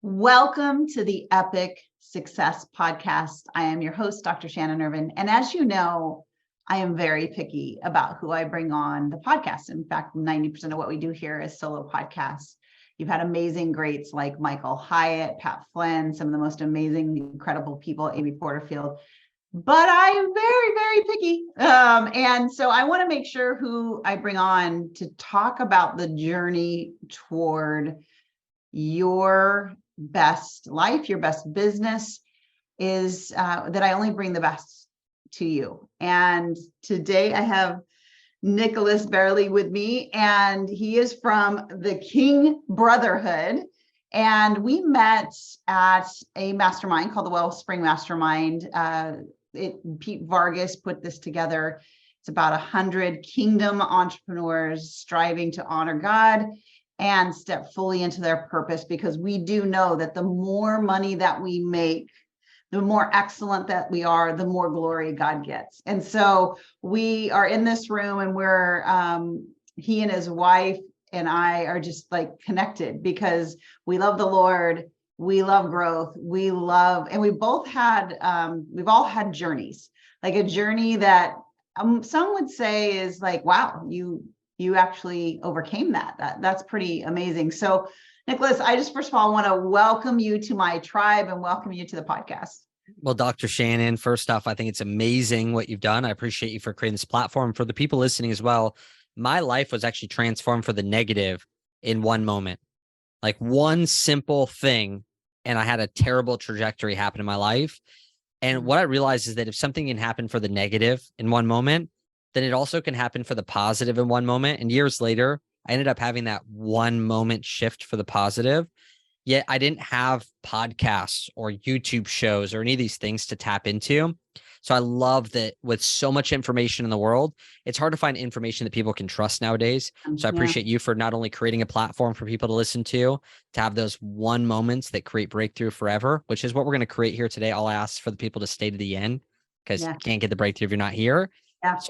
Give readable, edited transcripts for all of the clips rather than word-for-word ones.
Welcome to the Epic Success Podcast. I am your host, Dr. Shannon Irvin. And as you know, I am very picky about who I bring on the podcast. In fact, 90% of what we do here is solo podcasts. You've had amazing greats like Michael Hyatt, Pat Flynn, some of the most amazing, incredible people, Amy Porterfield. But I am very, very picky. And so I want to make sure who I bring on to talk about the journey toward your best life, your best business is that I only bring the best to you. And today I have Nicholas Bayerle with me, and he is from the King Brotherhood. And we met at a mastermind called the Wellspring Mastermind. Pete Vargas put this together. It's about 100 kingdom entrepreneurs striving to honor God and step fully into their purpose, because we do know that the more money that we make, the more excellent that we are, the more glory God gets. And so we are in this room, and we're he and his wife and I are just like connected because we love the Lord, we love growth, and we've all had journeys, like a journey that some would say is like, wow, you actually overcame that. That's pretty amazing. So Nicholas, I just first of all want to welcome you to my tribe and welcome you to the podcast. Well, Dr. Shannon, first off, I think it's amazing what you've done. I appreciate you for creating this platform. For the people listening as well, my life was actually transformed for the negative in one moment, like one simple thing. And I had a terrible trajectory happen in my life. And what I realized is that if something can happen for the negative in one moment, then it also can happen for the positive in one moment. And years later, I ended up having that one moment shift for the positive. Yet I didn't have podcasts or YouTube shows or any of these things to tap into. So I love that with so much information in the world, it's hard to find information that people can trust nowadays. So I appreciate you for not only creating a platform for people to listen to have those one moments that create breakthrough forever, which is what we're going to create here today. I'll ask for the people to stay to the end because you can't get the breakthrough if you're not here.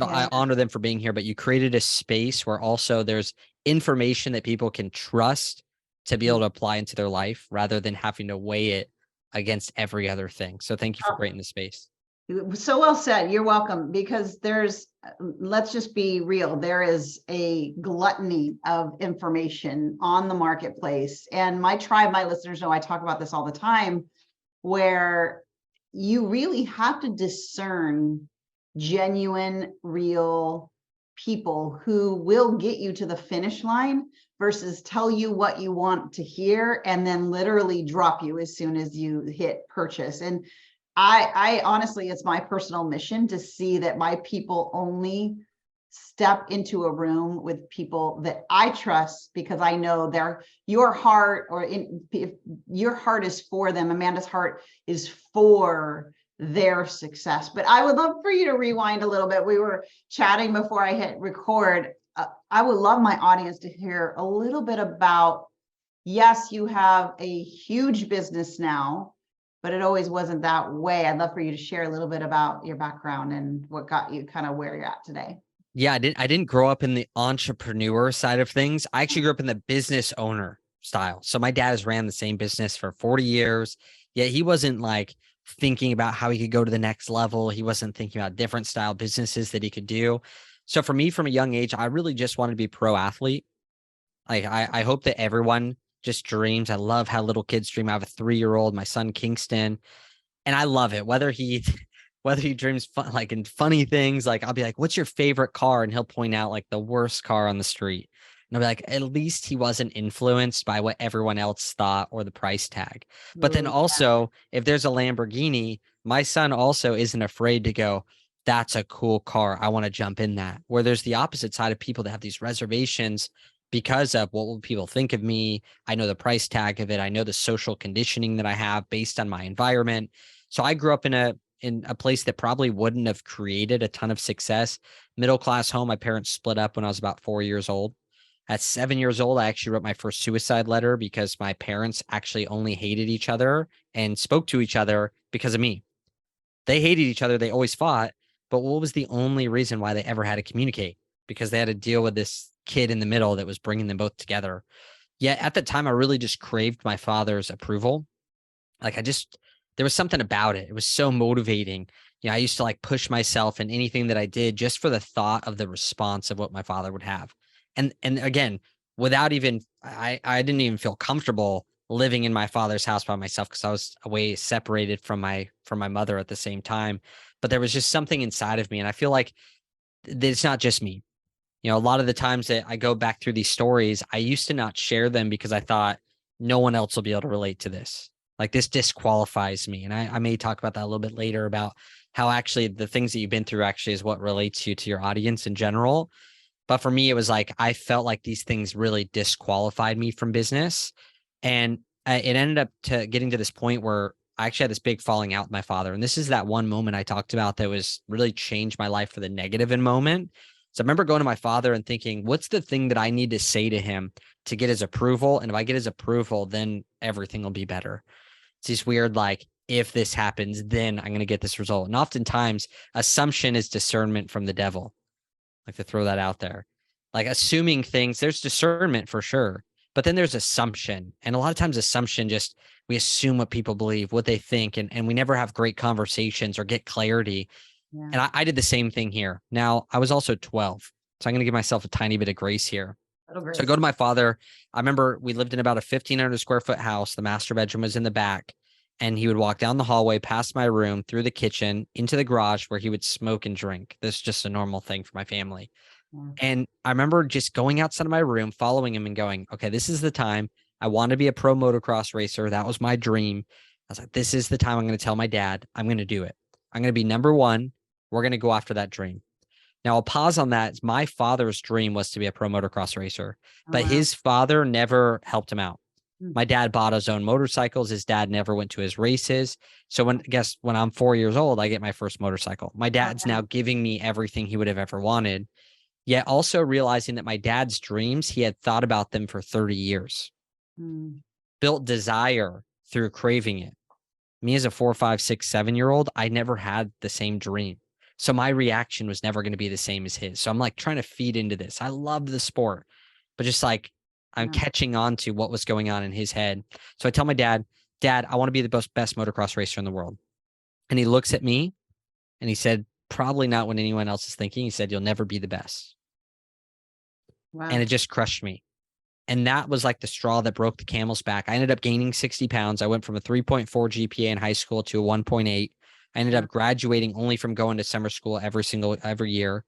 I honor them for being here, but you created a space where also there's information that people can trust to be able to apply into their life rather than having to weigh it against every other thing. So thank you for creating the space. So well said. You're welcome. Because let's just be real. There is a gluttony of information on the marketplace. And my tribe, my listeners know I talk about this all the time, where you really have to discern genuine, real people who will get you to the finish line versus tell you what you want to hear and then literally drop you as soon as you hit purchase. And I honestly, it's my personal mission to see that my people only step into a room with people that I trust, because I know your heart is for them. Amanda's heart is for their success. But I would love for you to rewind a little bit. We were chatting before I hit record. I would love my audience to hear a little bit about, yes, you have a huge business now, but it always wasn't that way. I'd love for you to share a little bit about your background and what got you kind of where you're at today. Yeah, I didn't grow up in the entrepreneur side of things. I actually grew up in the business owner style. So my dad has ran the same business for 40 years. Yet he wasn't like thinking about how he could go to the next level. He wasn't thinking about different style businesses that he could do. So for me, from a young age, I really just wanted to be a pro athlete. Like I hope that everyone just dreams. I love how little kids dream. I have a 3-year-old, my son Kingston, and I love it. Whether he dreams in funny things, like I'll be like, "What's your favorite car?" And he'll point out like the worst car on the street. And I'll be like, at least he wasn't influenced by what everyone else thought or the price tag. But then also, if there's a Lamborghini, my son also isn't afraid to go, that's a cool car, I want to jump in that. Where there's the opposite side of people that have these reservations because of what will people think of me. I know the price tag of it. I know the social conditioning that I have based on my environment. So I grew up in a place that probably wouldn't have created a ton of success. Middle class home. My parents split up when I was about 4 years old. At 7 years old, I actually wrote my first suicide letter because my parents actually only hated each other and spoke to each other because of me. They hated each other. They always fought. But what was the only reason why they ever had to communicate? Because they had to deal with this kid in the middle that was bringing them both together. Yeah, at the time, I really just craved my father's approval. Like there was something about it. It was so motivating. I used to like push myself in anything that I did just for the thought of the response of what my father would have. And again, without even, I didn't even feel comfortable living in my father's house by myself because I was away separated from my mother at the same time. But there was just something inside of me. And I feel like it's not just me. A lot of the times that I go back through these stories, I used to not share them because I thought no one else will be able to relate to this. Like this disqualifies me. And I may talk about that a little bit later about how actually the things that you've been through actually is what relates you to your audience in general. But for me, it was like I felt like these things really disqualified me from business. And it ended up getting to this point where I actually had this big falling out with my father. And this is that one moment I talked about that was really changed my life for the negative in moment. So I remember going to my father and thinking, what's the thing that I need to say to him to get his approval? And if I get his approval, then everything will be better. It's this weird, like, if this happens, then I'm going to get this result. And oftentimes, assumption is discernment from the devil. Like to throw that out there. Like assuming things, there's discernment for sure, but then there's assumption. And a lot of times assumption just, we assume what people believe, what they think, and we never have great conversations or get clarity. Yeah. And I did the same thing here. Now I was also 12. So I'm going to give myself a tiny bit of grace here. So I go to my father. I remember we lived in about a 1,500 square foot house. The master bedroom was in the back. And he would walk down the hallway, past my room, through the kitchen, into the garage where he would smoke and drink. This is just a normal thing for my family. Yeah. And I remember just going outside of my room, following him and going, okay, this is the time. I want to be a pro motocross racer. That was my dream. I was like, this is the time I'm going to tell my dad I'm going to do it. I'm going to be number one. We're going to go after that dream. Now, I'll pause on that. My father's dream was to be a pro motocross racer, but wow. his father never helped him out. Hmm. My dad bought his own motorcycles. His dad never went to his races. So when I'm 4 years old, I get my first motorcycle. My dad's now giving me everything he would have ever wanted. Yet also realizing that my dad's dreams, he had thought about them for 30 years, built desire through craving it. Me as a 4, 5, 6, 7-year-old, I never had the same dream. So my reaction was never going to be the same as his. So I'm like trying to feed into this. I love the sport, but just like I'm catching on to what was going on in his head. So I tell my dad, Dad, I want to be the best motocross racer in the world. And he looks at me and he said, probably not what anyone else is thinking. He said, you'll never be the best. Wow. And it just crushed me. And that was like the straw that broke the camel's back. I ended up gaining 60 pounds. I went from a 3.4 GPA in high school to a 1.8. I ended up graduating only from going to summer school every year.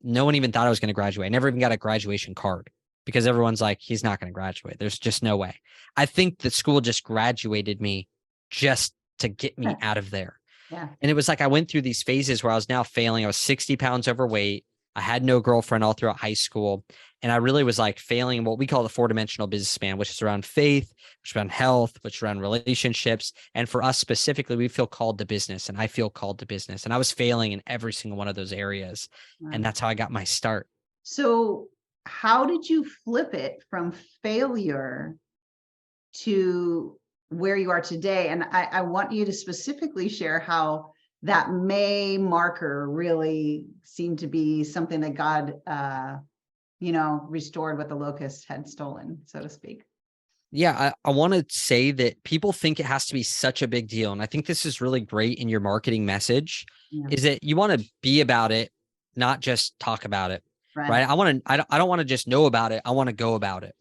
No one even thought I was going to graduate. I never even got a graduation card because everyone's like, he's not going to graduate. There's just no way. I think the school just graduated me just to get me out of there. Yeah. And it was like I went through these phases where I was now failing. I was 60 pounds overweight. I had no girlfriend all throughout high school. And I really was like failing in what we call the 4-dimensional businessman, which is around faith, which is around health, which is around relationships. And for us specifically, we feel called to business, and I feel called to business. And I was failing in every single one of those areas. And that's how I got my start. So how did you flip it from failure to where you are today? And I want you to specifically share how that May marker really seemed to be something that God, restored what the locust had stolen, so to speak. Yeah, I want to say that people think it has to be such a big deal. And I think this is really great in your marketing message, is that you want to be about it, not just talk about it. Right. I don't want to just know about it. I want to go about it.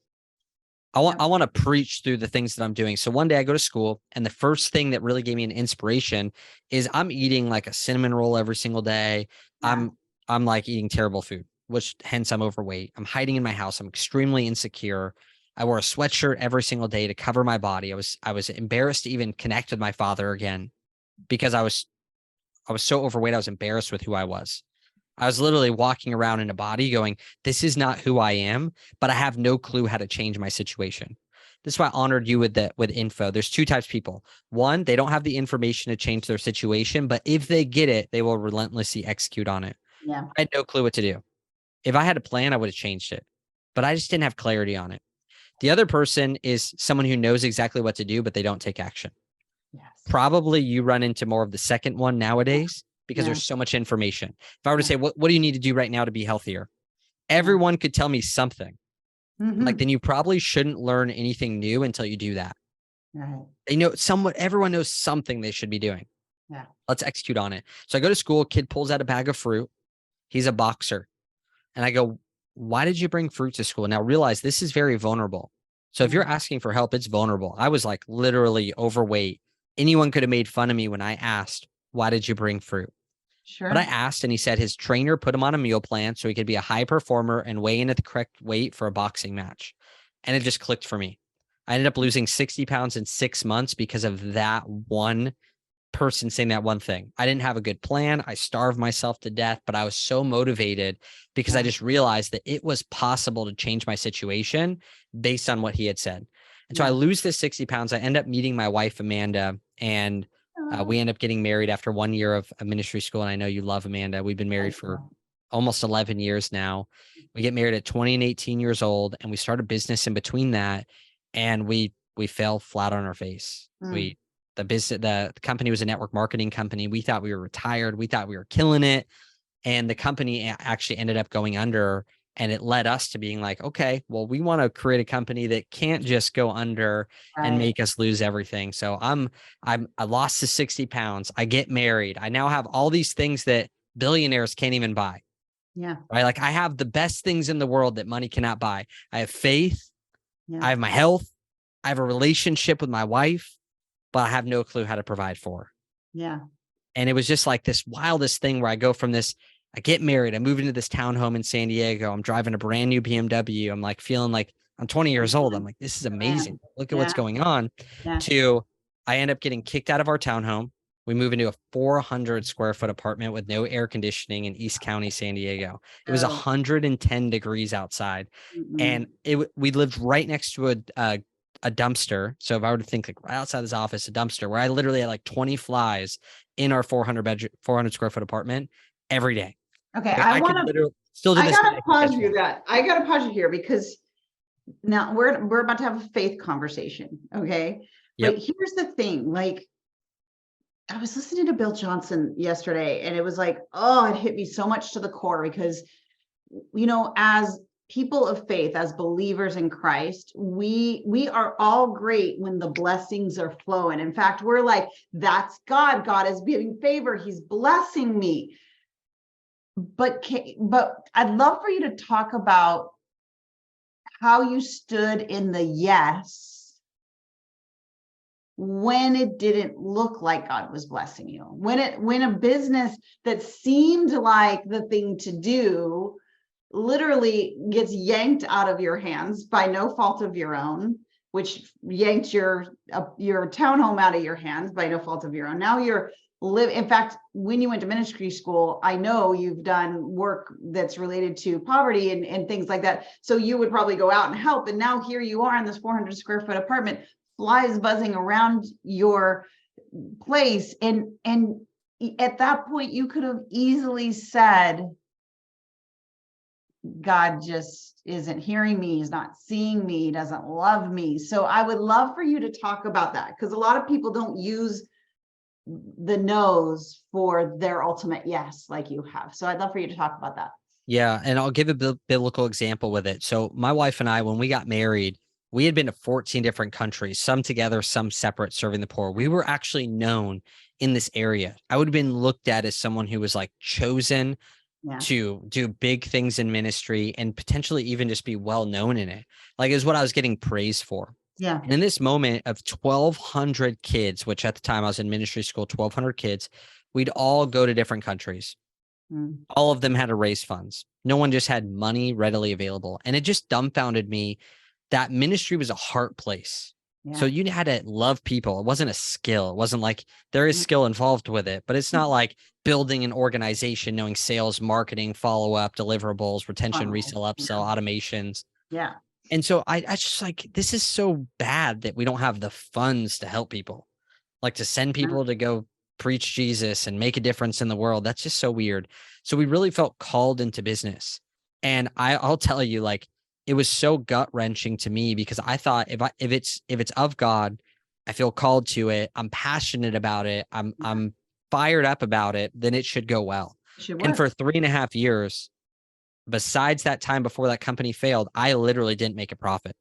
I want to preach through the things that I'm doing. So one day I go to school, and the first thing that really gave me an inspiration is I'm eating like a cinnamon roll every single day. Yeah. I'm like eating terrible food, which hence I'm overweight. I'm hiding in my house. I'm extremely insecure. I wore a sweatshirt every single day to cover my body. I was embarrassed to even connect with my father again because I was so overweight. I was embarrassed with who I was. I was literally walking around in a body going, this is not who I am, but I have no clue how to change my situation. This is why I honored you with info. There's two types of people. One, they don't have the information to change their situation, but if they get it, they will relentlessly execute on it. Yeah. I had no clue what to do. If I had a plan, I would have changed it, but I just didn't have clarity on it. The other person is someone who knows exactly what to do, but they don't take action. Yes. Probably you run into more of the second one nowadays because there's so much information. If I were to say, what do you need to do right now to be healthier? Everyone could tell me something, Like, Mhm. then you probably shouldn't learn anything new until you do that. Right. They know everyone knows something they should be doing. Yeah. Let's execute on it. So I go to school, kid pulls out a bag of fruit. He's a boxer. And I go, why did you bring fruit to school? Now realize this is very vulnerable. So if Yeah. you're asking for help, it's vulnerable. I was like literally overweight. Anyone could have made fun of me when I asked, why did you bring fruit? But I Sure. asked, and he said his trainer put him on a meal plan so he could be a high performer and weigh in at the correct weight for a boxing match. And it just clicked for me. I ended up losing 60 pounds in 6 months because of that one person saying that one thing. I didn't have a good plan. I starved myself to death, but I was so motivated because I Yeah. just realized that it was possible to change my situation based on what he had said. And so I Yeah. lose this 60 pounds. I end up meeting my wife, Amanda, and we end up getting married after 1 year of ministry school. And I know you love Amanda. We've been married for almost 11 years now. We get married at 20 and 18 years old, and we start a business in between that. And we fell flat on our face. Mm. The company was a network marketing company. We thought we were retired. We thought we were killing it. And the company actually ended up going under, and it led us to being like, okay, well, we want to create a company that can't just go under and Right. make us lose everything. So I lost the 60 pounds. I get married. I now have all these things that billionaires can't even buy, Yeah. right? Like I have the best things in the world that money cannot buy. I have faith. Yeah. I have my health. I have a relationship with my wife, but I have no clue how to provide for her. Yeah. And it was just like this wildest thing where I go from this, I get married, I move into this townhome in San Diego. I'm driving a brand new BMW. I'm like feeling like I'm 20 years old. I'm like, this is amazing. Look at what's Yeah. going on. Yeah. To I end up getting kicked out of our townhome. We move into a 400 square foot apartment with no air conditioning in East County, San Diego. It was Oh. 110 degrees outside. And Mm-mm. we lived right next to a dumpster. So if I were to think like right outside this office, a dumpster where I literally had like 20 flies in our 400 square foot apartment every day. Okay. Like, I I want could to, literally still to I this day, gotta I could pause catch you one. that. I gotta pause you here because now we're about to have a faith conversation. Okay. But Yep. here's the thing, like I was listening to Bill Johnson yesterday and it was like, oh, it hit me so much to the core because, as people of faith, as believers in Christ, we are all great when the blessings are flowing. In fact, we're like, that's God. God is giving favor. He's blessing me. But I'd love for you to talk about how you stood in the yes when it didn't look like God was blessing you, when a business that seemed like the thing to do literally gets yanked out of your hands by no fault of your own, which yanked your townhome out of your hands by no fault of your own. Now you're in fact, when you went to ministry school, I know you've done work that's related to poverty and things like that. So you would probably go out and help. And now here you are in this 400 square foot apartment, flies buzzing around your place. And at that point, you could have easily said, God just isn't hearing me. He's not seeing me. He doesn't love me. So I would love for you to talk about that because a lot of people don't use the no's for their ultimate yes, like you have. So I'd love for you to talk about that. Yeah. And I'll give a biblical example with it. So my wife and I, when we got married, we had been to 14 different countries, some together, some separate, serving the poor. We were actually known in this area. I would have been looked at as someone who was like chosen Yeah. to do big things in ministry and potentially even just be well known in it. Like, is what I was getting praised for. Yeah. And in this moment of 1,200 kids, which at the time I was in ministry school, 1,200 kids, we'd all go to different countries. All of them had to raise funds. No one just had money readily available. And it just dumbfounded me that ministry was a heart place. Yeah. So you had to love people. It wasn't a skill. It wasn't like there is skill involved with it, but it's not like building an organization, knowing sales, marketing, follow-up, deliverables, retention, resell, upsell, automations. Yeah. And so I just like, this is so bad that we don't have the funds to help people, like to send people to go preach Jesus and make a difference in the world. That's just so weird. So we really felt called into business. And I'll tell you, like, it was so gut wrenching to me because I thought if it's of God, I feel called to it. I'm passionate about it. I'm fired up about it. Then it should go well. It should And work. for 3.5 years, besides that time before that company failed, I literally didn't make a profit.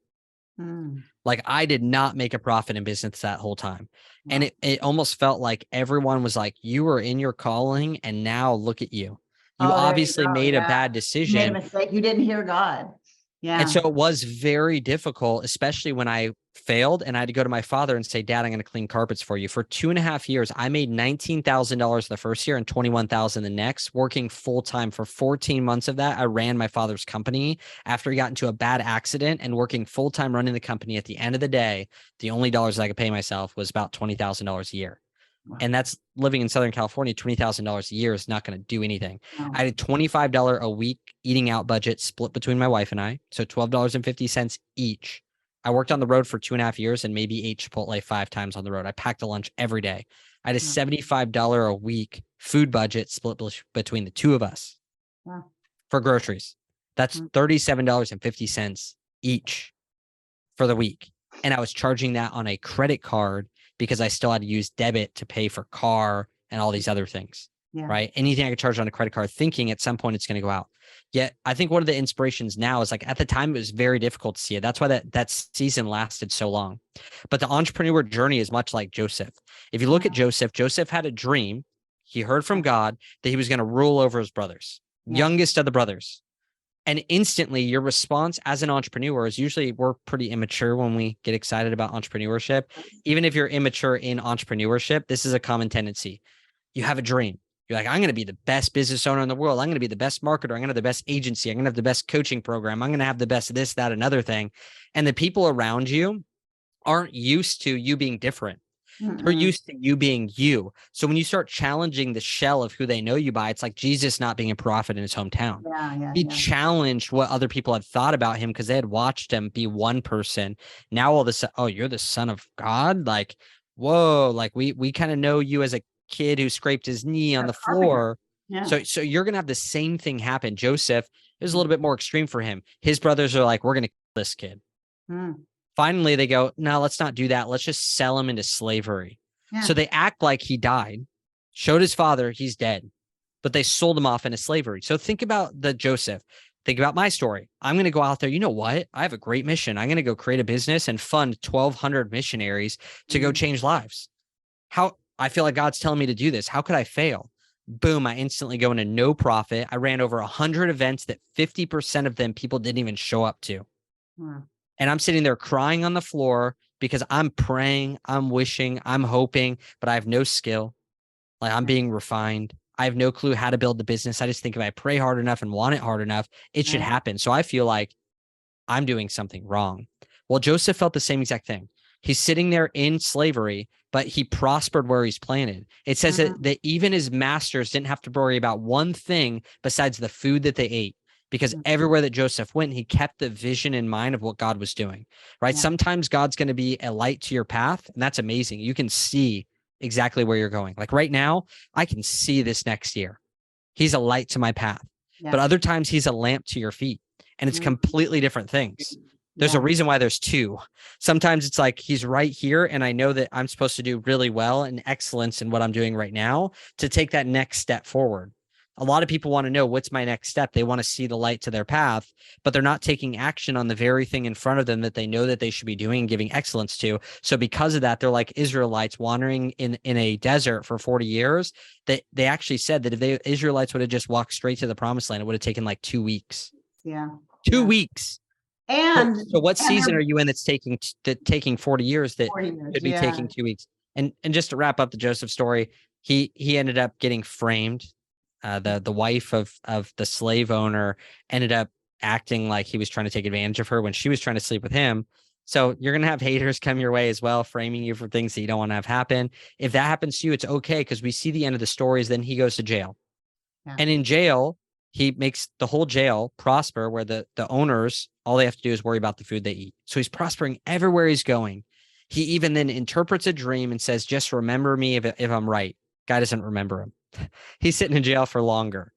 Like I did not make a profit in business that whole time. Wow. And it almost felt like everyone was like, you were in your calling and now look at you. You obviously made a bad decision. You made a mistake. You didn't hear God. Yeah. And so it was very difficult, especially when I failed and I had to go to my father and say, Dad, I'm going to clean carpets for you. For 2.5 years, I made $19,000 the first year and $21,000 the next, working full time for 14 months of that. I ran my father's company after he got into a bad accident, and working full time running the company. At the end of the day, the only dollars I could pay myself was about $20,000 a year. Wow. And that's living in Southern California. $20,000 a year is not going to do anything. No. I had a $25 a week eating out budget split between my wife and I. So $12.50 each. I worked on the road for 2.5 years and maybe ate Chipotle 5 times on the road. I packed a lunch every day. I had a $75 a week food budget split between the two of us. Wow. For groceries. That's $37.50 each for the week. And I was charging that on a credit card because I still had to use debit to pay for car and all these other things, right? Anything I could charge on a credit card, thinking at some point it's going to go out. Yet I think one of the inspirations now is like at the time it was very difficult to see it. That's why that season lasted so long. But the entrepreneur journey is much like Joseph. If you look at Joseph had a dream. He heard from God that he was going to rule over his brothers, youngest of the brothers. And instantly your response as an entrepreneur is usually we're pretty immature when we get excited about entrepreneurship. Even if you're immature in entrepreneurship, this is a common tendency. You have a dream. You're like, I'm going to be the best business owner in the world. I'm going to be the best marketer. I'm going to have the best agency. I'm going to have the best coaching program. I'm going to have the best of this, that, another thing. And the people around you aren't used to you being different. They're used to you being you. So when you start challenging the shell of who they know you by, it's like Jesus not being a prophet in his hometown. He challenged what other people had thought about him because they had watched him be one person. Now all of a sudden, oh, you're the son of God? Like, whoa, like we kind of know you as a kid who scraped his knee on the floor. So you're going to have the same thing happen. Joseph, it was a little bit more extreme for him. His brothers are like, we're going to kill this kid. Finally, they go, no, let's not do that. Let's just sell him into slavery. So they act like he died, showed his father he's dead, but they sold him off into slavery. So think about the Joseph. Think about my story. I'm going to go out there. You know what? I have a great mission. I'm going to go create a business and fund 1,200 missionaries to go change lives. How I feel like God's telling me to do this. How could I fail? Boom. I instantly go into no profit. I ran over 100 events that 50% of them people didn't even show up to. And I'm sitting there crying on the floor because I'm praying, I'm wishing, I'm hoping, but I have no skill. Like I'm being refined. I have no clue how to build the business. I just think if I pray hard enough and want it hard enough, it should happen. So I feel like I'm doing something wrong. Well, Joseph felt the same exact thing. He's sitting there in slavery, but he prospered where he's planted. It says that even his masters didn't have to worry about one thing besides the food that they ate. Because everywhere that Joseph went, he kept the vision in mind of what God was doing, right? Sometimes God's going to be a light to your path, and that's amazing. You can see exactly where you're going. Like right now, I can see this next year. He's a light to my path. But other times he's a lamp to your feet, and it's completely different things. There's a reason why there's two. Sometimes it's like he's right here, and I know that I'm supposed to do really well and excellence in what I'm doing right now to take that next step forward. A lot of people want to know what's my next step. They want to see the light to their path, but they're not taking action on the very thing in front of them that they know that they should be doing and giving excellence to. So because of that, they're like Israelites wandering in a desert for 40 years. They actually said that if the Israelites would have just walked straight to the promised land, it would have taken like 2 weeks. 2 weeks. And so what season are you in that's taking 40 years that could be taking 2 weeks? And just to wrap up the Joseph story, he ended up getting framed. The wife of the slave owner ended up acting like he was trying to take advantage of her when she was trying to sleep with him. So you're going to have haters come your way as well, framing you for things that you don't want to have happen. If that happens to you, it's okay, because we see the end of the stories. Then he goes to jail. And in jail, he makes the whole jail prosper, where the owners, all they have to do is worry about the food they eat. So he's prospering everywhere he's going. He even then interprets a dream and says, just remember me if I'm right. Guy doesn't remember him. He's sitting in jail for longer.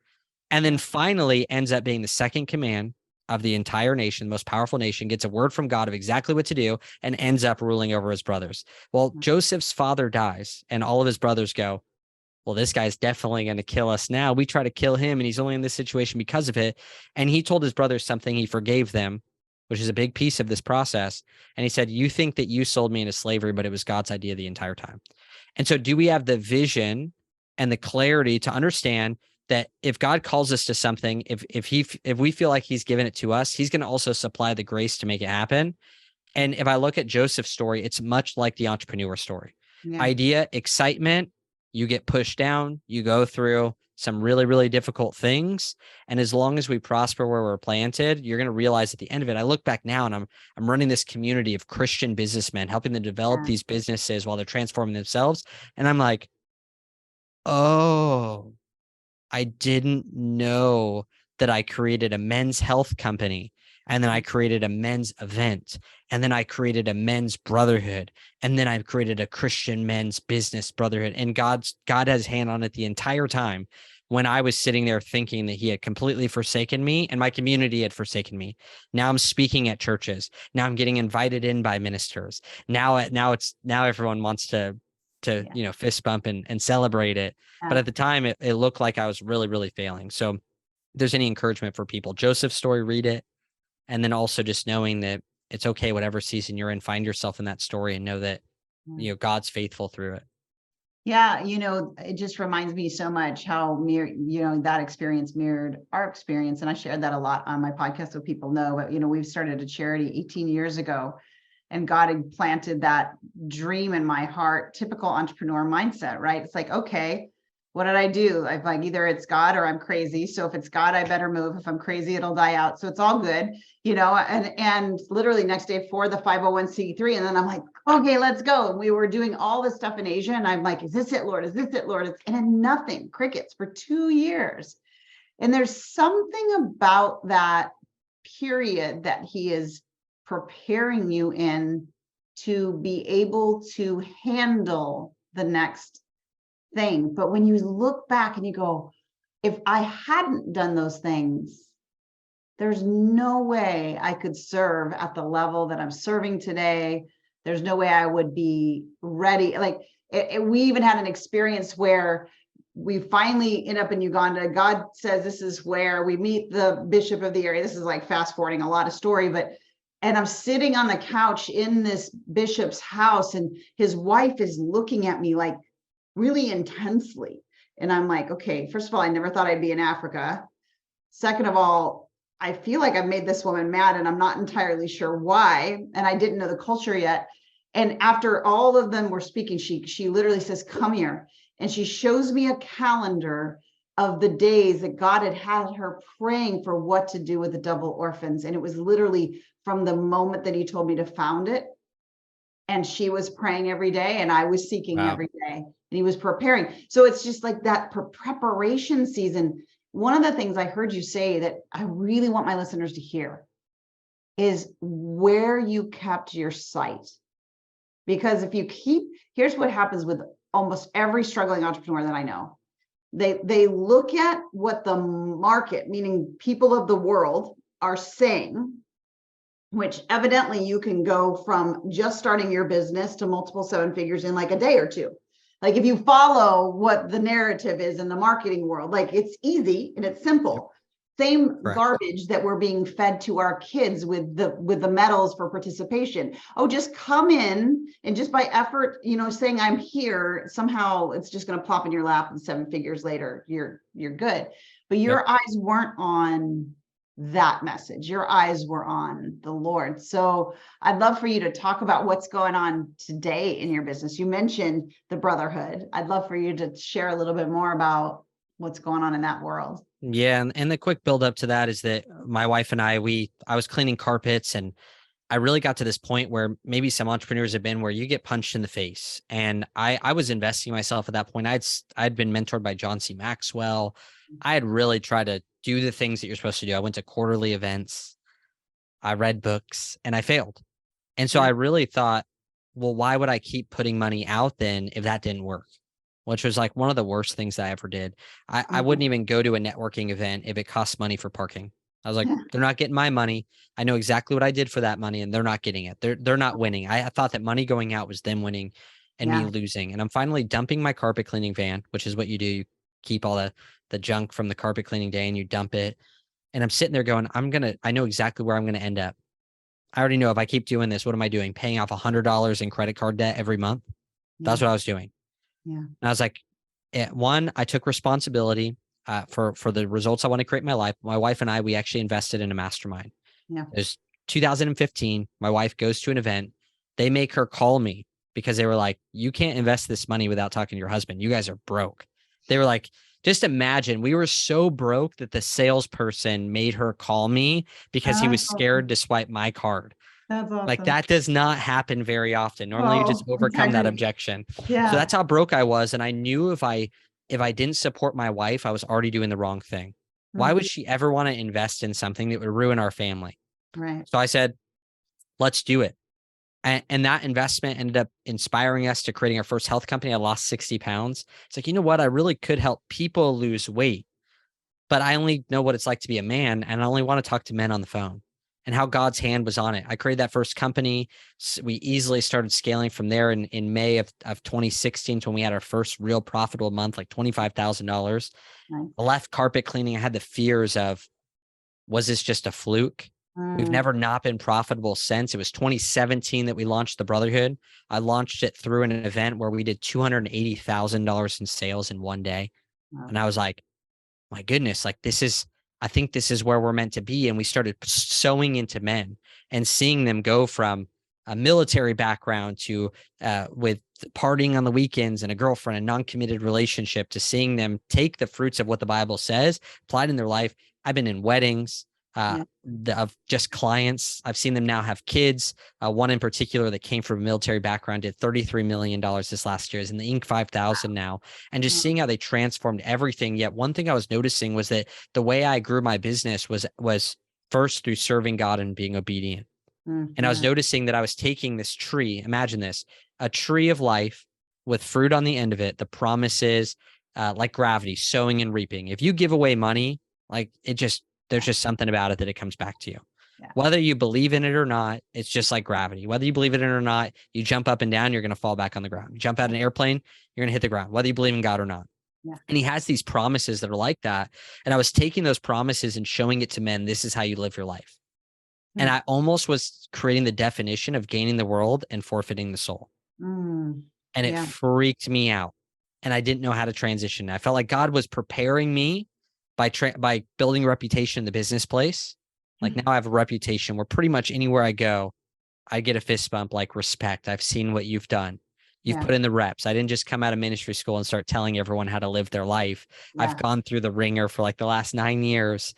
And then finally ends up being the second command of the entire nation, the most powerful nation, gets a word from God of exactly what to do, and ends up ruling over his brothers. Well, Joseph's father dies, and all of his brothers go, well, this guy's definitely going to kill us now. We try to kill him and he's only in this situation because of it. And he told his brothers something. He forgave them, which is a big piece of this process. And he said, you think that you sold me into slavery, but it was God's idea the entire time. And so do we have the vision and the clarity to understand that if God calls us to something, if we feel like he's given it to us, he's going to also supply the grace to make it happen. And if I look at Joseph's story, it's much like the entrepreneur story. Yeah. Idea, excitement, you get pushed down, you go through some really, really difficult things. And as long as we prosper where we're planted, you're going to realize at the end of it, I look back now and I'm running this community of Christian businessmen, helping them develop these businesses while they're transforming themselves. And I'm like, oh, I didn't know that I created a men's health company. And then I created a men's event. And then I created a men's brotherhood. And then I created a Christian men's business brotherhood. And God has hand on it the entire time when I was sitting there thinking that he had completely forsaken me and my community had forsaken me. Now I'm speaking at churches. Now I'm getting invited in by ministers. Now everyone wants to fist bump and celebrate it. But at the time it looked like I was really, really failing. So if there's any encouragement for people, Joseph's story, read it. And then also just knowing that it's okay, whatever season you're in, find yourself in that story and know that, God's faithful through it. Yeah. It just reminds me so much how that experience mirrored our experience. And I shared that a lot on my podcast so people know, but, we've started a charity 18 years ago and God had planted that dream in my heart, typical entrepreneur mindset, right? It's like, okay, what did I do? I've like, either it's God or I'm crazy. So if it's God, I better move. If I'm crazy, it'll die out. So it's all good, and literally next day for the 501c3. And then I'm like, okay, let's go. And we were doing all this stuff in Asia. And I'm like, is this it, Lord? Is this it, Lord? And then nothing, crickets for 2 years. And there's something about that period that he is preparing you in to be able to handle the next thing. But when you look back and you go, if I hadn't done those things, there's no way I could serve at the level that I'm serving today. There's no way I would be ready. Like we even had an experience where we finally end up in Uganda. God says, this is where we meet the bishop of the area. This is like fast forwarding a lot of story, and I'm sitting on the couch in this bishop's house and his wife is looking at me like really intensely. And I'm like, okay, first of all, I never thought I'd be in Africa. Second of all, I feel like I've made this woman mad and I'm not entirely sure why. And I didn't know the culture yet. And after all of them were speaking, she literally says, come here. And she shows me a calendar of the days that God had her praying for what to do with the double orphans. And it was literally from the moment that he told me to found it. And she was praying every day and I was seeking every day and he was preparing. So it's just like that preparation season. One of the things I heard you say that I really want my listeners to hear is where you kept your sight. Because if you here's what happens with almost every struggling entrepreneur that I know. They look at what the market, meaning people of the world, are saying, which evidently you can go from just starting your business to multiple 7 figures in like a day or two. Like if you follow what the narrative is in the marketing world, like it's easy and it's simple. Same garbage that we're being fed to our kids with the medals for participation. Oh, just come in and just by effort, saying I'm here, somehow it's just going to plop in your lap and 7 figures later, you're good. But your eyes weren't on that message. Your eyes were on the Lord. So I'd love for you to talk about what's going on today in your business. You mentioned the brotherhood. I'd love for you to share a little bit more about what's going on in that world. Yeah. And the quick build up to that is that my wife and I was cleaning carpets and I really got to this point where maybe some entrepreneurs have been where you get punched in the face. And I was investing myself at that point. I'd been mentored by John C. Maxwell. I had really tried to do the things that you're supposed to do. I went to quarterly events. I read books and I failed. And so I really thought, well, why would I keep putting money out then if that didn't work? Which was like one of the worst things that I ever did. I wouldn't even go to a networking event if it costs money for parking. I was like, they're not getting my money. I know exactly what I did for that money and they're not getting it. They're not winning. I thought that money going out was them winning. and me losing. And I'm finally dumping my carpet cleaning van, which is what you do. You keep all the junk from the carpet cleaning day and you dump it. And I'm sitting there going, I know exactly where I'm going to end up. I already know if I keep doing this, what am I doing? Paying off $100 in credit card debt every month. That's what I was doing. Yeah. And I was like, one, I took responsibility for the results I want to create in my life. My wife and I, we actually invested in a mastermind. Yeah. It was 2015. My wife goes to an event. They make her call me because they were like, you can't invest this money without talking to your husband. You guys are broke. They were like, just imagine, we were so broke that the salesperson made her call me because he was scared to swipe my card. That's awesome. Like that does not happen very often. Normally you just overcome that objection. Yeah. So that's how broke I was. And I knew if I didn't support my wife, I was already doing the wrong thing. Why would she ever want to invest in something that would ruin our family? Right. So I said, let's do it. And that investment ended up inspiring us to creating our first health company. I lost 60 pounds. It's like, you know what? I really could help people lose weight, but I only know what it's like to be a man. And I only want to talk to men on the phone, and how God's hand was on it. I created that first company. We easily started scaling from there in May of 2016 when we had our first real profitable month, like $25,000. Nice. I left carpet cleaning. I had the fears of, was this just a fluke? We've never not been profitable since. It was 2017 that we launched the Brotherhood. I launched it through an event where we did $280,000 in sales in one day. Wow. And I was like, my goodness, like I think this is where we're meant to be. And we started sowing into men and seeing them go from a military background to with partying on the weekends and a girlfriend, a non-committed relationship, to seeing them take the fruits of what the Bible says, applied in their life. I've been in weddings of just clients. I've seen them now have kids. One in particular that came from a military background did $33 million this last year, is in the Inc. 5000 now. And just seeing how they transformed everything. Yet one thing I was noticing was that the way I grew my business was first through serving God and being obedient. And I was noticing that I was taking this tree, imagine this, a tree of life with fruit on the end of it. The promises, like gravity, sowing and reaping. If you give away money, like there's just something about it that it comes back to you. Yeah. Whether you believe in it or not, it's just like gravity. Whether you believe in it or not, you jump up and down, you're going to fall back on the ground. You jump out of an airplane, you're going to hit the ground, whether you believe in God or not. Yeah. And he has these promises that are like that. And I was taking those promises and showing it to men. This is how you live your life. And I almost was creating the definition of gaining the world and forfeiting the soul. And it freaked me out. And I didn't know how to transition. I felt like God was preparing me by building a reputation in the business place. Like now I have a reputation where pretty much anywhere I go, I get a fist bump, like respect. I've seen what you've done. You've put in the reps. I didn't just come out of ministry school and start telling everyone how to live their life. I've gone through the ringer for like the last 9 years.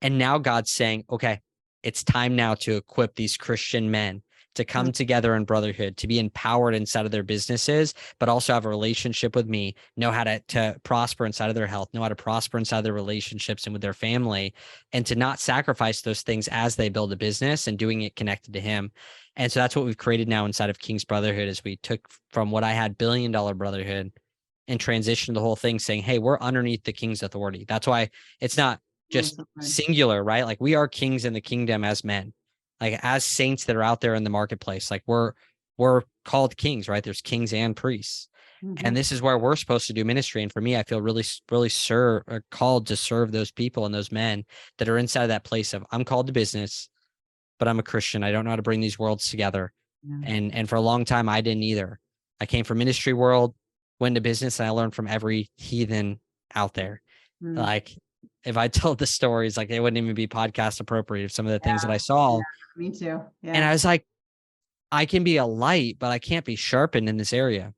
And now God's saying, okay, it's time now to equip these Christian men to come together in brotherhood, to be empowered inside of their businesses, but also have a relationship with me, know how to prosper inside of their health, know how to prosper inside their relationships and with their family, and to not sacrifice those things as they build a business and doing it connected to him. And so that's what we've created now inside of King's Brotherhood, is we took from what I had Billion Dollar Brotherhood and transitioned the whole thing saying, hey, we're underneath the King's authority. That's why it's not just singular, right? Like we are kings in the kingdom as men. Like as saints that are out there in the marketplace, like we're called kings, right? There's kings and priests. And this is where we're supposed to do ministry. And for me, I feel really called to serve those people and those men that are inside of that place of, I'm called to business, but I'm a Christian. I don't know how to bring these worlds together. And for a long time, I didn't either. I came from ministry world, went to business, and I learned from every heathen out there. Like if I told the stories, like they wouldn't even be podcast appropriate of some of the things that I saw. Me too. And I was like, I can be a light, but I can't be sharpened in this area.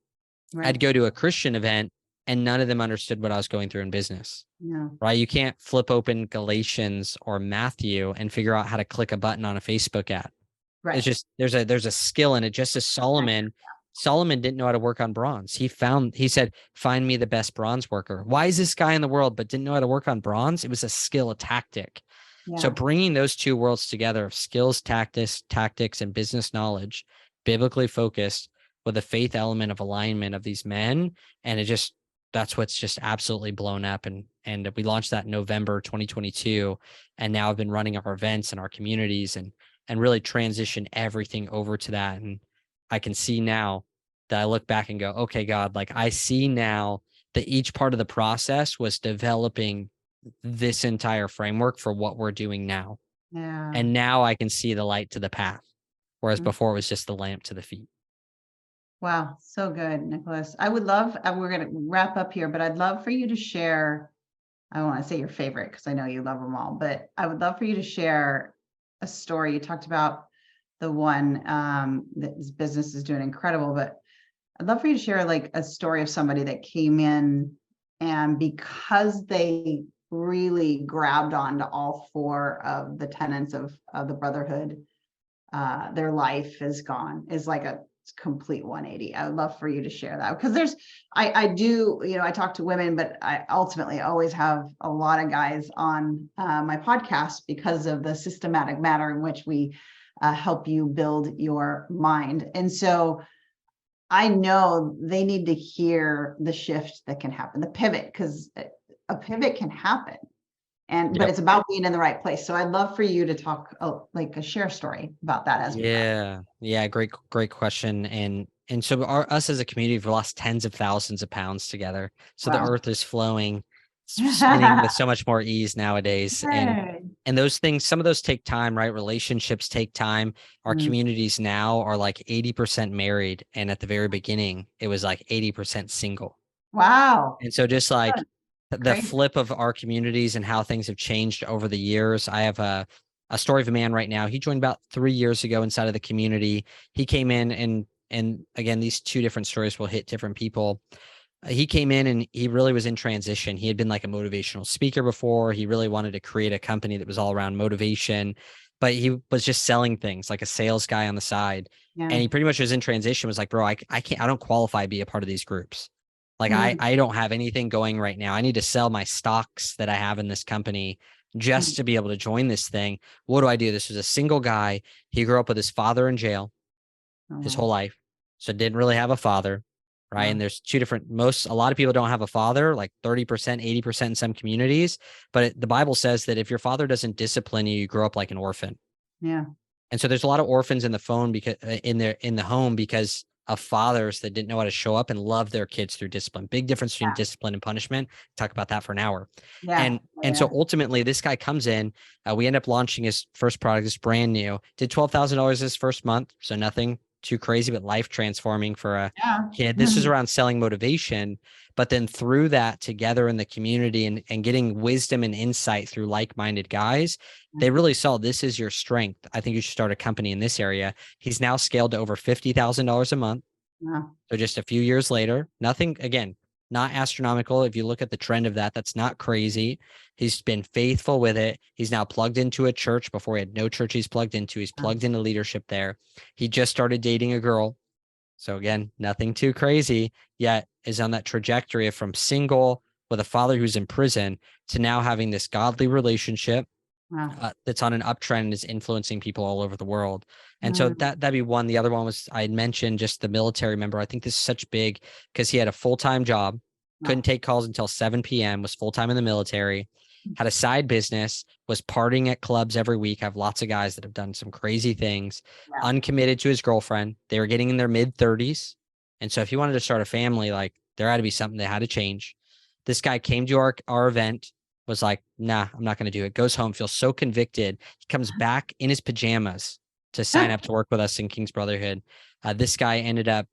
I'd go to a Christian event and none of them understood what I was going through in business. Right? You can't flip open Galatians or Matthew and figure out how to click a button on a Facebook ad. It's just, there's a skill in it. Just as Solomon didn't know how to work on bronze. He said, find me the best bronze worker. Why is this guy in the world, but didn't know how to work on bronze? It was a skill, a tactic. So bringing those two worlds together, skills, tactics, and business knowledge, biblically focused with a faith element of alignment of these men. And that's what's just absolutely blown up. And we launched that in November 2022. And now I've been running our events and our communities and really transition everything over to that. And I can see now that I look back and go, okay, God, like I see now that each part of the process was developing this entire framework for what we're doing now. Yeah. And now I can see the light to the path. Whereas before it was just the lamp to the feet. Wow. So good, Nicholas. I would love, we're going to wrap up here, but I'd love for you to share, I don't want to say your favorite because I know you love them all, but I would love for you to share a story. You talked about the one that his business is doing incredible, but I'd love for you to share like a story of somebody that came in and because they really grabbed onto all four of the tenets of the brotherhood, their life is like a complete 180. I would love for you to share that because I do, I talk to women, but I ultimately always have a lot of guys on my podcast because of the systematic manner in which we help you build your mind. And so I know they need to hear the shift that can happen, the pivot, because a pivot can happen. But it's about being in the right place. So I'd love for you to talk like a share story about that as we go. Yeah. Great question. And so us as a community, we've lost tens of thousands of pounds together. So the earth is flowing, spinning with so much more ease nowadays. And those things, some of those take time, right? Relationships take time. Our communities now are like 80% married. And at the very beginning, it was like 80% single. Wow. And so just like the flip of our communities and how things have changed over the years. I have a story of a man right now. He joined about 3 years ago inside of the community. He came in and again, these two different stories will hit different people. He came in and he really was in transition. He had been like a motivational speaker before. He really wanted to create a company that was all around motivation, but he was just selling things like a sales guy on the side. Yeah. And he pretty much was in transition, was like, bro, I don't qualify to be a part of these groups. Like I don't have anything going right now. I need to sell my stocks that I have in this company just to be able to join this thing. What do I do? This was a single guy. He grew up with his father in jail his whole life. So didn't really have a father. Right. And there's two different, a lot of people don't have a father, like 30%, 80% in some communities. But the Bible says that if your father doesn't discipline you, you grow up like an orphan. Yeah. And so there's a lot of orphans in the home because of fathers that didn't know how to show up and love their kids through discipline. Big difference between discipline and punishment. Talk about that for an hour. Yeah. And so ultimately this guy comes in, we end up launching his first product. It's brand new, did $12,000 his first month. So nothing too crazy, but life transforming for a kid. This is around selling motivation, but then through that together in the community and getting wisdom and insight through like-minded guys, they really saw this is your strength. I think you should start a company in this area. He's now scaled to over $50,000 a month. Yeah. So just a few years later, nothing, again, not astronomical. If you look at the trend of that, that's not crazy. He's been faithful with it. He's now plugged into a church. Before he had no church he's plugged into. He's plugged into leadership there. He just started dating a girl. So again, nothing too crazy, yet is on that trajectory of from single with a father who's in prison to now having this godly relationship. Wow. That's on an uptrend and is influencing people all over the world. And so that'd be one. The other one was, I had mentioned just the military member. I think this is such big because he had a full-time job, couldn't take calls until 7 p.m., was full-time in the military, had a side business, was partying at clubs every week. I have lots of guys that have done some crazy things, uncommitted to his girlfriend. They were getting in their mid-30s. And so if he wanted to start a family, like there had to be something that had to change. This guy came to our event, was like, nah, I'm not going to do it. Goes home, feels so convicted. He comes back in his pajamas to sign up to work with us in King's Brotherhood. This guy I ended up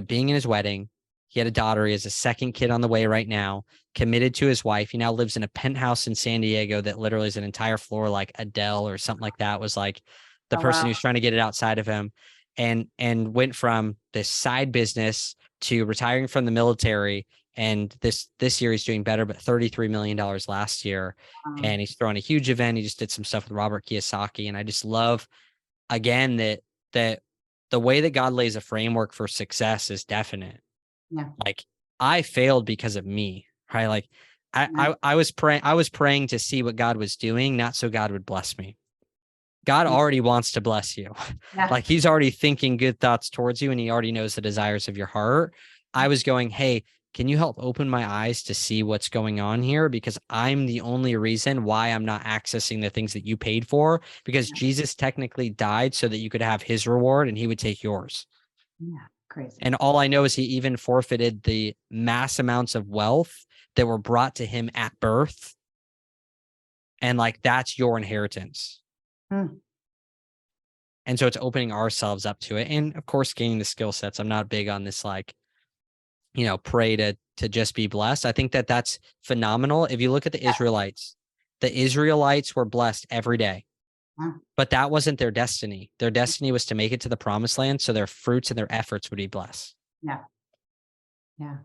being in his wedding. He had a daughter. He has a second kid on the way right now, committed to his wife. He now lives in a penthouse in San Diego that literally is an entire floor like Adele or something like that, was like the person who's trying to get it outside of him, and went from this side business to retiring from the military. And this year he's doing better, but $33 million last year. And he's throwing a huge event. He just did some stuff with Robert Kiyosaki. And I just love, again, that the way that God lays a framework for success is definite. Yeah. Like I failed because of me, right? Like I was praying to see what God was doing, not so God would bless me. God already wants to bless you. Yeah. Like he's already thinking good thoughts towards you and he already knows the desires of your heart. I was going, hey, can you help open my eyes to see what's going on here? Because I'm the only reason why I'm not accessing the things that you paid for, because Jesus technically died so that you could have his reward and he would take yours. Yeah. Crazy. And all I know is he even forfeited the mass amounts of wealth that were brought to him at birth. And like, that's your inheritance. Hmm. And so it's opening ourselves up to it. And of course, gaining the skill sets. I'm not big on this, like, pray to just be blessed. I think that that's phenomenal. If you look at the Israelites were blessed every day, but that wasn't their destiny. Their destiny was to make it to the promised land. So their fruits and their efforts would be blessed. Yeah. Yeah.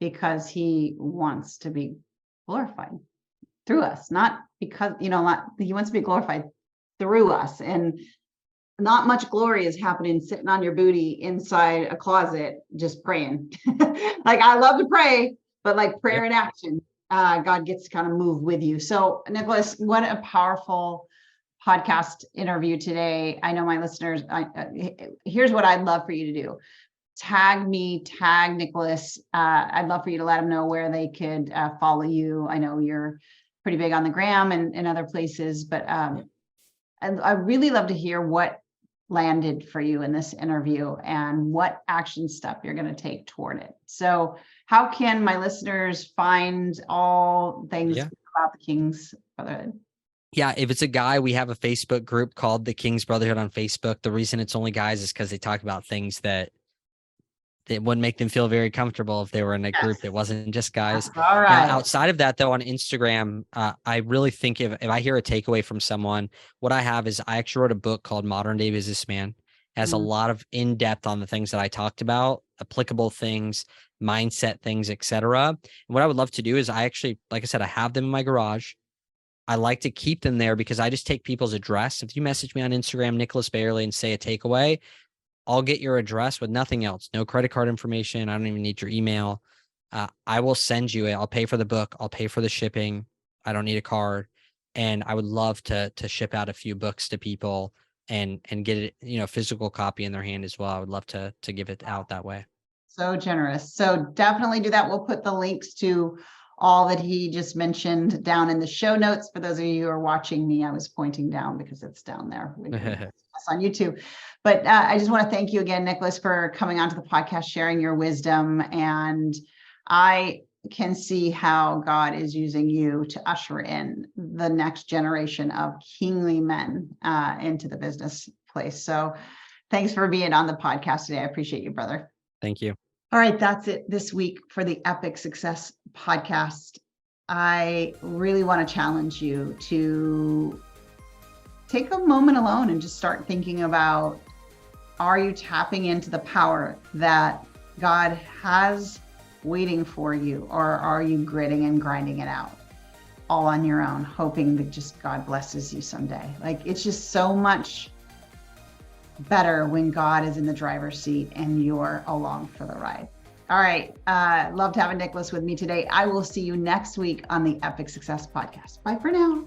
Because he wants to be glorified through us, not because, he wants to be glorified through us. And not much glory is happening sitting on your booty inside a closet, just praying. Like, I love to pray, but like prayer in action, God gets to kind of move with you. So Nicholas, what a powerful podcast interview today. I know my listeners, here's what I'd love for you to do. Tag me, tag Nicholas. I'd love for you to let them know where they could follow you. I know you're pretty big on the gram and other places, but I really love to hear what landed for you in this interview and what action step you're going to take toward it. So how can my listeners find all things about the King's Brotherhood? Yeah, if it's a guy, we have a Facebook group called the King's Brotherhood on Facebook. The reason it's only guys is because they talk about things that wouldn't make them feel very comfortable if they were in a group that wasn't just guys. All right. Now, outside of that, though, on Instagram, I really think if I hear a takeaway from someone, what I have is I actually wrote a book called Modern Day Businessman. It has a lot of in-depth on the things that I talked about, applicable things, mindset things, etc. And what I would love to do is I actually, like I said, I have them in my garage. I like to keep them there because I just take people's address. If you message me on Instagram, Nicholas Bayerle, and say a takeaway, I'll get your address with nothing else. No credit card information. I don't even need your email. I will send you it. I'll pay for the book. I'll pay for the shipping. I don't need a card. And I would love to ship out a few books to people and get it, physical copy in their hand as well. I would love to give it out that way. So generous. So definitely do that. We'll put the links to all that he just mentioned down in the show notes. For those of you who are watching me, I was pointing down because it's down there. It's on YouTube. But I just want to thank you again, Nicholas, for coming onto the podcast, sharing your wisdom. And I can see how God is using you to usher in the next generation of kingly men into the business place. So thanks for being on the podcast today. I appreciate you, brother. Thank you. All right, that's it this week for the Epic Success Podcast. I really want to challenge you to take a moment alone and just start thinking about, are you tapping into the power that God has waiting for you, or are you gritting and grinding it out all on your own, hoping that just God blesses you someday? Like, it's just so much better when God is in the driver's seat and you're along for the ride. All right. Loved having Nicholas with me today. I will see you next week on the Epic Success Podcast. Bye for now.